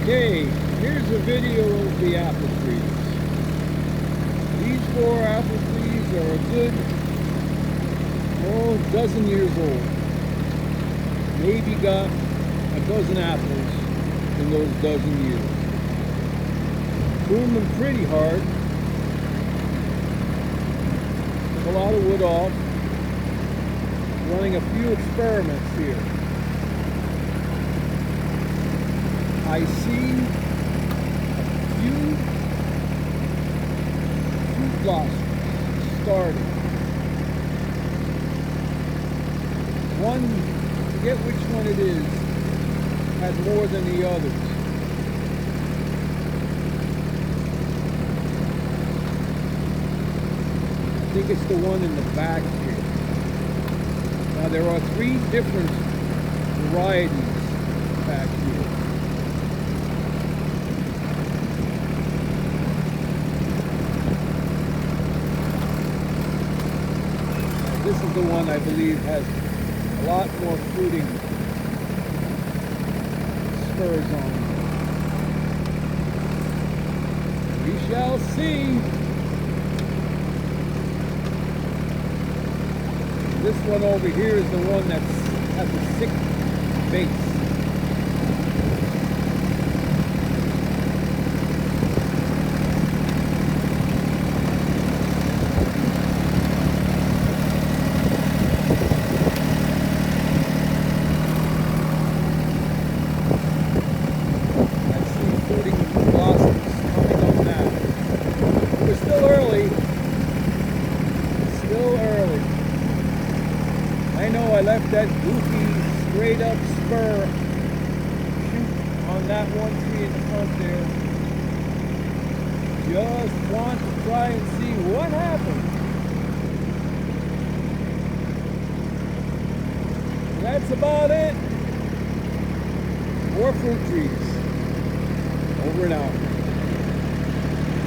Okay, here's a video of the apple trees. These 4 apple trees are a good, dozen years old. Maybe got a dozen apples in those dozen years. Pruned them pretty hard. Took a lot of wood off. Running a few experiments here. I see a few fruit blossoms starting. One, I forget which one it is, had more than the others. I think it's the one in the back here. Now there are 3 different varieties back here. This is the one I believe has a lot more fruiting spurs on it. We shall see. This one over here is the one that has a thick base. I know I left that goofy, straight up spur shoot on that one tree in the front there. Just want to try and see what happened. That's about it. 4 fruit trees. Over and out.